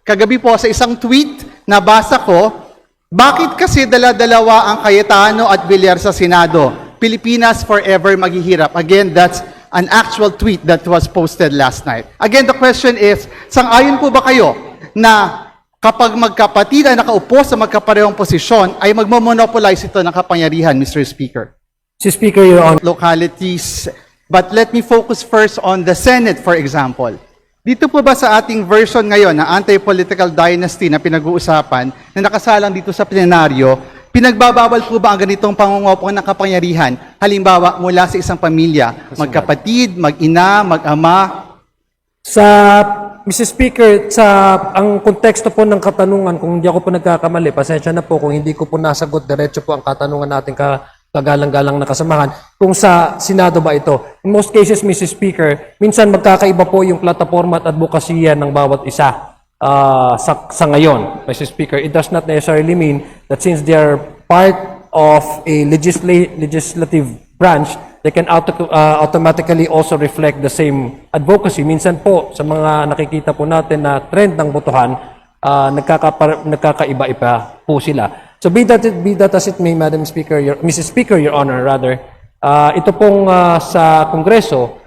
Kagabi po sa isang tweet na basa ko, bakit kasi dala-dalawa ang Cayetano at Villar sa Senado? Pilipinas forever maghihirap. Again, that's an actual tweet that was posted last night. Again, the question is, sang-ayon po ba kayo na kapag magkapatid ay nakaupo sa magkaparehong posisyon, ay magmomonopolize ito ng kapangyarihan, Mr. Speaker? Mr. Speaker, Your Honor. Localities. But let me focus first on the Senate, for example. Dito po ba sa ating version ngayon na anti-political dynasty na pinag-uusapan, na nakasalang dito sa plenaryo, pinagbabawal po ba ang ganitong pangungopong ng kapangyarihan? Halimbawa, mula sa isang pamilya, magkapatid, mag-ina, mag-ama. Mr. Speaker, ang konteksto po ng katanungan, kung hindi ako po nagkakamali, pasensya na po kung hindi ko po nasagot diretso po ang katanungan natin kagalang-galang na kasamahan, kung sa Senado ba ito. In most cases, Mr. Speaker, minsan magkakaiba po yung plataforma at advokasya ng bawat isa sa ngayon, Mr. Speaker. It does not necessarily mean that since they are part of a legislative branch, they can automatically also reflect the same advocacy. Minsan po, sa mga nakikita po natin na trend ng botohan, nagkakaiba-iba po sila. So be that as it may, Madam Speaker, Mrs. Speaker, Your Honor, rather, ito pong sa Kongreso,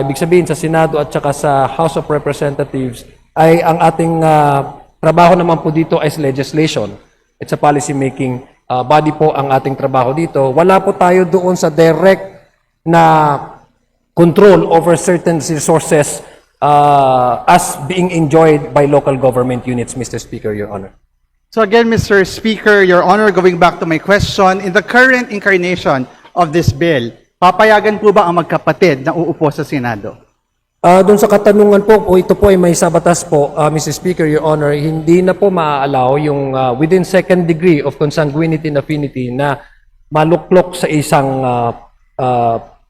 ibig sabihin sa Senado at saka sa House of Representatives, ay ang ating trabaho naman po dito is legislation. It's a policy making body po ang ating trabaho dito. Wala po tayo doon sa direct na control over certain resources as being enjoyed by local government units, Mr. Speaker, Your Honor. So again, Mr. Speaker, Your Honor, going back to my question, in the current incarnation of this bill, papayagan po ba ang magkapatid na uupo sa Senado? Doon sa katanungan po, ito po ay may sa batas po, Mr. Speaker, Your Honor, hindi na po maaalaw yung within second degree of consanguinity and affinity na maluklok sa isang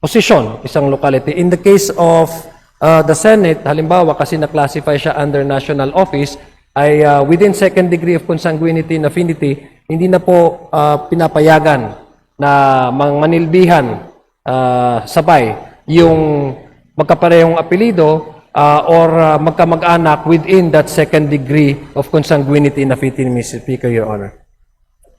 posisyon, isang locality. In the case of the Senate, halimbawa kasi na-classify siya under national office, ay within second degree of consanguinity and affinity, hindi na po pinapayagan na manilbihan sabay yung magkaparehong apelido or magkamag-anak within that second degree of consanguinity and affinity, Mr. Speaker, Your Honor.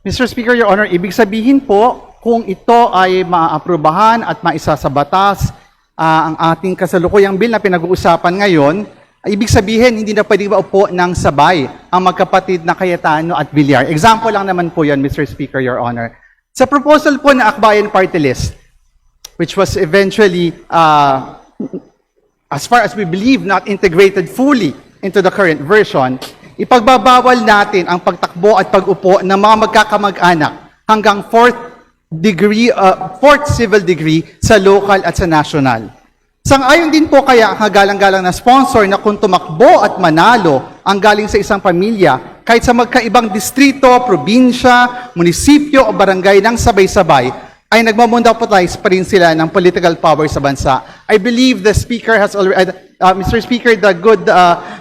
Mr. Speaker, Your Honor, ibig sabihin po, kung ito ay maaprubahan at maisa sa batas, ang ating kasalukuyang bill na pinag-uusapan ngayon, ibig sabihin, hindi na pwedeng maupo ng sabay ang magkapatid na Cayetano at Villar. Example lang naman po yan, Mr. Speaker, Your Honor. Sa proposal po na Akbayan Party List, which was eventually, as far as we believe, not integrated fully into the current version, ipagbabawal natin ang pagtakbo at pag-upo ng mga magkakamag-anak hanggang fourth civil degree sa local at sa national. Sang-ayon din po kaya ang galang-galang na sponsor na kung tumakbo at manalo ang galing sa isang pamilya, kahit sa magkaibang distrito, probinsya, munisipyo o barangay ng sabay-sabay, ay nagmamonopolize pa rin sila ng political power sa bansa. I believe the Speaker has already, Mr. Speaker, the good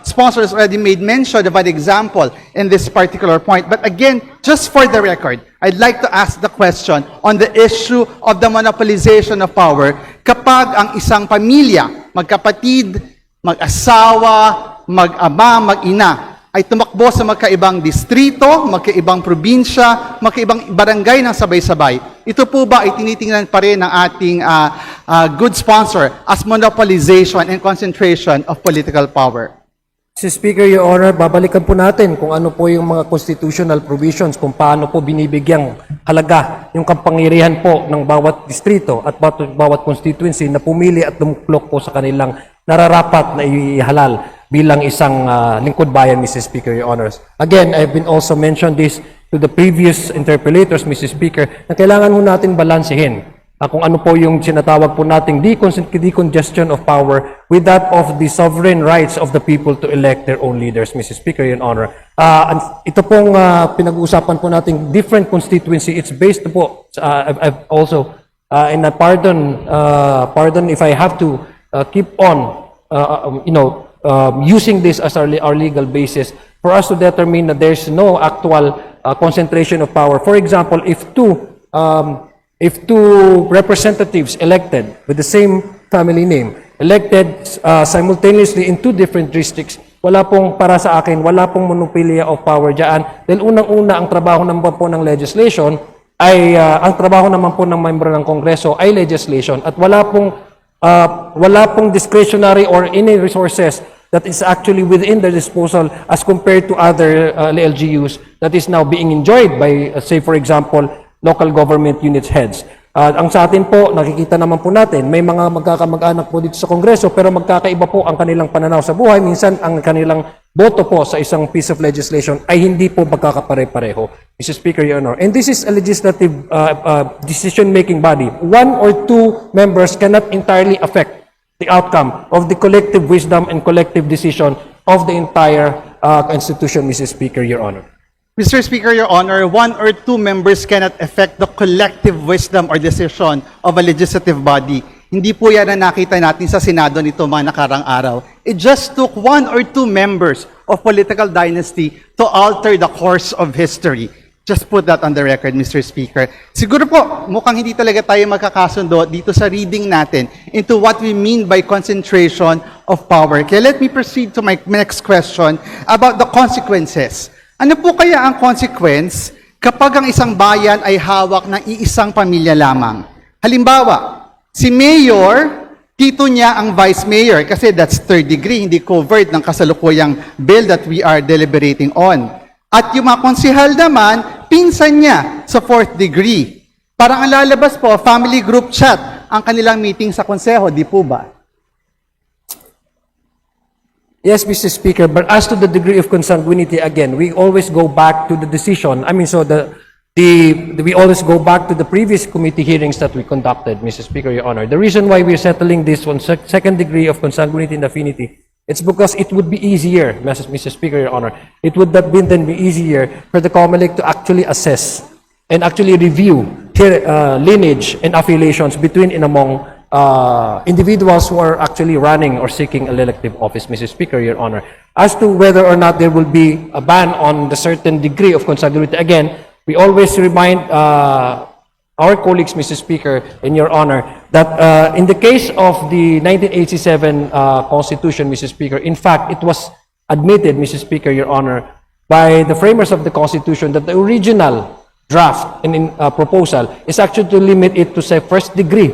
sponsor has already made mention of an example in this particular point. But again, just for the record, I'd like to ask the question on the issue of the monopolization of power kapag ang isang pamilya, magkapatid, mag-asawa, mag-ama, mag-ina, ay tumakbo sa magkaibang distrito, magkaibang probinsya, magkaibang barangay ng sabay-sabay. Ito po ba ay tinitingnan pa rin ng ating good sponsor as monopolization and concentration of political power? Mr. Speaker, Your Honor, babalikan po natin kung ano po yung mga constitutional provisions, kung paano po binibigyang halaga yung kapangyarihan po ng bawat distrito at bawat constituency na pumili at tumuklok po sa kanilang nararapat na ihalal bilang isang lingkod bayan, Mr. Speaker, Your Honors. Again, I've been also mentioned this to the previous interpellators, Mr. Speaker, na kailangan ho natin balansehin kung ano po yung sinatawag po nating decongestion of power with that of the sovereign rights of the people to elect their own leaders, Mr. Speaker, Your Honor. Ito pong pinag-uusapan po nating different constituency, it's based po, I've also, and pardon if I have to keep on, using this as our legal basis for us to determine that there's no actual concentration of power. For example, if two representatives elected with the same family name, elected simultaneously in two different districts, wala pong, para sa akin, wala pong monopilya of power dyan. Dahil unang-una, ang trabaho naman po ng legislation ay, ang trabaho naman po ng membro ng Kongreso ay legislation. At wala pong discretionary or any resources that is actually within their disposal as compared to other LGUs that is now being enjoyed by, say for example, local government units heads. Ang sa atin po, nakikita naman po natin, may mga magkakamag-anak po dito sa Kongreso, pero magkakaiba po ang kanilang pananaw sa buhay. Minsan, ang kanilang boto po sa isang piece of legislation ay hindi po magkakapare-pareho. Mr. Speaker, Your Honor. And this is a legislative decision-making body. One or two members cannot entirely affect the outcome of the collective wisdom and collective decision of the entire institution, Mr. Speaker, Your Honor. Mr. Speaker, Your Honor, one or two members cannot affect the collective wisdom or decision of a legislative body. Hindi po yan na nakita natin sa Senado nito mga nakarang araw. It just took one or two members of political dynasty to alter the course of history. Just put that on the record, Mr. Speaker. Siguro po, mukhang hindi talaga tayo magkakasundo dito sa reading natin into what we mean by concentration of power. Kaya let me proceed to my next question about the consequences. Ano po kaya ang consequence kapag ang isang bayan ay hawak ng iisang pamilya lamang? Halimbawa, si mayor, tito niya ang vice mayor kasi that's third degree, hindi covered ng kasalukuyang bill that we are deliberating on. At yung mga konsehal naman, pinsan niya sa fourth degree. Parang ang lalabas po, family group chat ang kanilang meeting sa konseho, di po ba? Yes, Mr. Speaker, but as to the degree of consanguinity, again, we always go back to the decision. I mean, so we always go back to the previous committee hearings that we conducted, Mr. Speaker, Your Honor. The reason why we're settling this on second degree of consanguinity and affinity, it's because it would be easier, Mr. Speaker, Your Honor. It would have been then be easier for the COMELEC to actually assess and actually review lineage and affiliations between and among individuals who are actually running or seeking an elective office, Mr. Speaker, Your Honor. As to whether or not there will be a ban on the certain degree of consanguinity, again, we always remind our colleagues, Mr. Speaker, and Your Honor, that in the case of the 1987 Constitution, Mr. Speaker, in fact, it was admitted, Mr. Speaker, Your Honor, by the framers of the Constitution that the original draft and proposal is actually to limit it to say first degree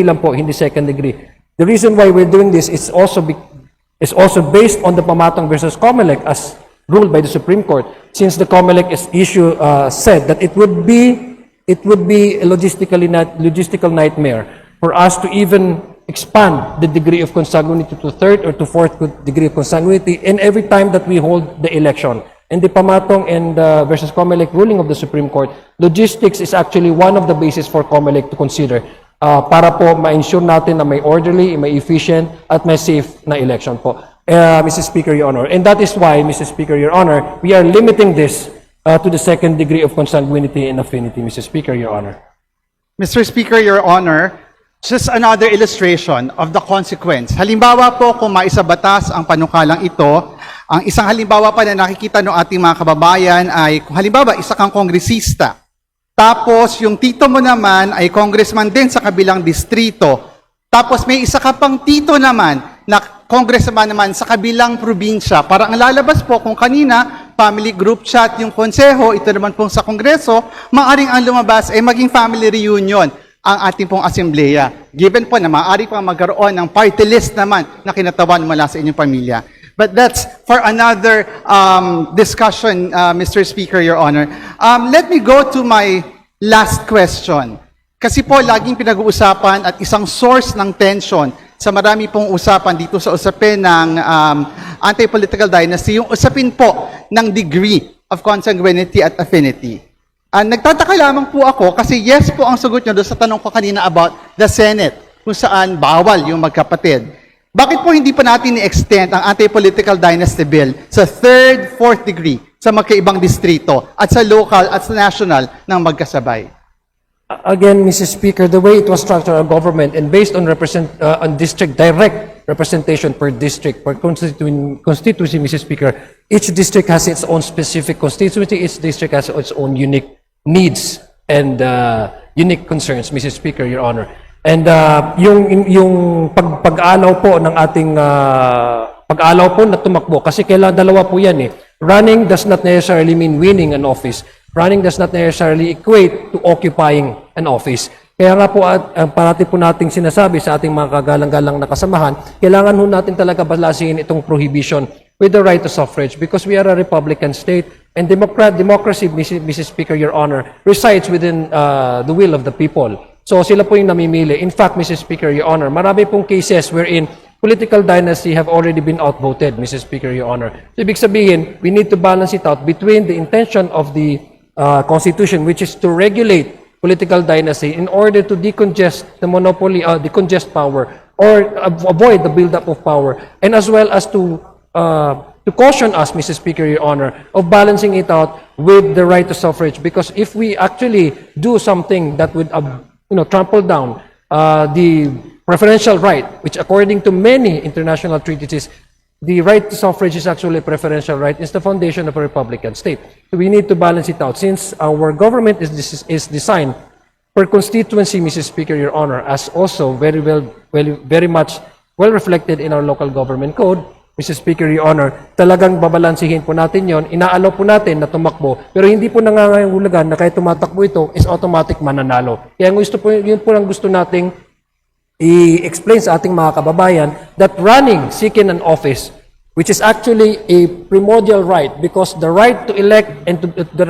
lang po, hindi second degree. The reason why we're doing this is also based on the Pamatong versus COMELEC as ruled by the Supreme Court, since the COMELEC said that it would be a logistical nightmare for us to even expand the degree of consanguinity to third or to fourth degree of consanguinity in every time that we hold the election. And the Pamatong and versus COMELEC ruling of the Supreme Court, logistics is actually one of the basis for COMELEC to consider para po ma-ensure natin na may orderly, may efficient, at may safe na election po. Mr. Speaker, Your Honor. And that is why, Mr. Speaker, Your Honor, we are limiting this to the second degree of consanguinity and affinity, Mr. Speaker, Your Honor. Mr. Speaker, Your Honor, just another illustration of the consequence. Halimbawa po kung maisabatas ang panukalang ito, ang isang halimbawa pa na nakikita ng ating mga kababayan ay, kung halimbawa, isa kang kongresista. Tapos, yung tito mo naman ay congressman din sa kabilang distrito. Tapos, may isa ka pang tito naman na congressman naman sa kabilang probinsya. Parang ang lalabas po kung kanina, family group chat yung konseho, ito naman pong sa kongreso, maaring ang lumabas ay maging family reunion ang ating pong assembleya. Given po na maaari pang magkaroon ng party list naman na kinatawan mula sa inyong pamilya. But that's for another discussion, Mr. Speaker, Your Honor. Let me go to my last question. Kasi po, laging pinag-uusapan at isang source ng tension sa marami pong usapan dito sa usapin ng anti-political dynasty, yung usapin po ng degree of consanguinity at affinity. Nagtataka lamang po ako kasi yes po ang sagot nyo doon sa tanong ko kanina about the Senate, kung saan bawal yung magkapatid. Bakit po hindi pa natin i-extend ang anti-political dynasty bill sa third, fourth degree sa magkaibang distrito at sa local at sa national ng magkasabay? Again, Mr. Speaker, the way it was structured our government and based on district direct representation per district, per constituency, Mr. Speaker, each district has its own specific constituency, each district has its own unique needs and unique concerns, Mr. Speaker, Your Honor. And yung pag-alaw po ng ating pag-alaw po na tumakbo. Kasi kailangan dalawa po yan eh. Running does not necessarily mean winning an office. Running does not necessarily equate to occupying an office. Kaya nga po, parati po nating sinasabi sa ating mga kagalang-galang na kasamahan, kailangan ho natin talaga balansin itong prohibition with the right to suffrage because we are a republican state and democracy, Mrs. Speaker, Your Honor, resides within the will of the people. So sila po yung namimili. In fact, Mrs. Speaker, Your Honor, marami pong cases wherein political dynasty have already been outvoted, Mrs. Speaker, Your Honor. So ibig sabihin, we need to balance it out between the intention of the Constitution, which is to regulate political dynasty in order to decongest the monopoly, decongest power, or avoid the buildup of power, and as well as to caution us, Mrs. Speaker, Your Honor, of balancing it out with the right to suffrage. Because if we actually do something that would, trample down the preferential right, which according to many international treaties, the right to suffrage is actually a preferential right. It's the foundation of a republican state. So we need to balance it out. Since our government is designed per constituency, Mrs. Speaker, Your Honor, as also very much well reflected in our local government code, Mrs. Speaker, Your Honor, talagang babalansihin po natin yon. Inaalaw po natin na tumakbo, pero hindi po nangangahulugan na kahit tumatakbo ito is automatic mananalo. Kaya yun po lang gusto nating i-explain sa ating mga kababayan that running, seeking an office, which is actually a primordial right because the right to elect and the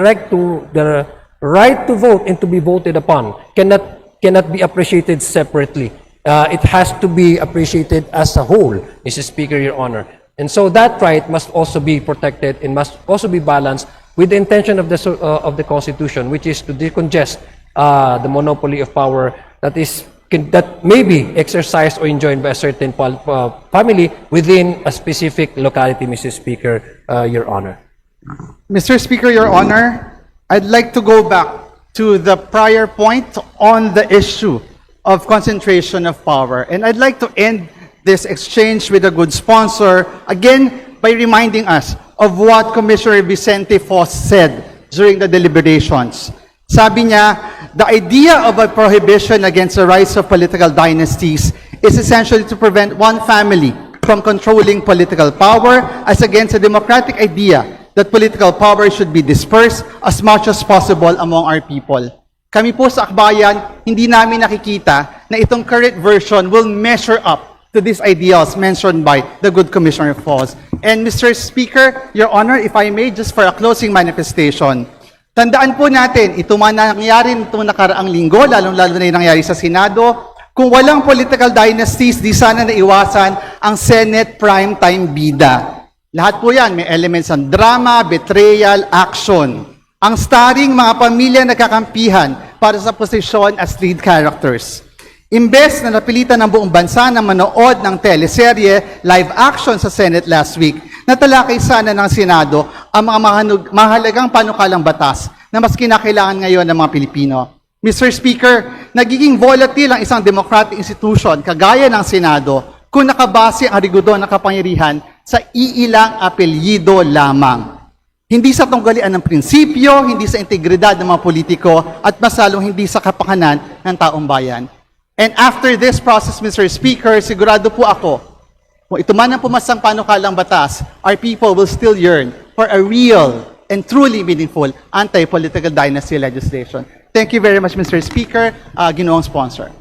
right to vote and to be voted upon cannot be appreciated separately. It has to be appreciated as a whole, Mrs. Speaker, Your Honor. And so that right must also be protected and must also be balanced with the intention of the Constitution, which is to decongest the monopoly of power that may be exercised or enjoyed by a certain family within a specific locality, Mrs. Speaker, Your Honor. Mr. Speaker, Your Honor, I'd like to go back to the prior point on the issue of concentration of power. And I'd like to end this exchange with a good sponsor, again, by reminding us of what Commissioner Vicente Foss said during the deliberations. Sabi niya, the idea of a prohibition against the rise of political dynasties is essentially to prevent one family from controlling political power as against a democratic idea that political power should be dispersed as much as possible among our people. Kami po sa Akbayan, hindi namin nakikita na itong current version will measure up to these ideals mentioned by the good Commissioner Foss. And Mr. Speaker, Your Honor, if I may, just for a closing manifestation, tandaan po natin, ito man nangyari itong nakaraang linggo, lalong-lalo na yung nangyari sa Senado, kung walang political dynasties, di sana naiwasan ang Senate primetime bida. Lahat po yan, may elements ng drama, betrayal, action. Ang starring mga pamilya nagkakampihan para sa posisyon as lead characters. Imbes na napilitan ng buong bansa na manood ng teleserye live action sa Senate last week, natalakay sana ng Senado ang mga mahalagang panukalang batas na mas kinakailangan ngayon ng mga Pilipino. Mr. Speaker, nagiging volatile ang isang democratic institution kagaya ng Senado kung nakabase ang rigidon ng kapangyarihan sa iilang apelyido lamang. Hindi sa tunggalian ng prinsipyo, hindi sa integridad ng mga politiko, at mas lalong hindi sa kapakanan ng taong bayan. And after this process, Mr. Speaker, sigurado po ako, kung ito man ang pumasang panukalang batas, our people will still yearn for a real and truly meaningful anti-political dynasty legislation. Thank you very much, Mr. Speaker, ginoong sponsor.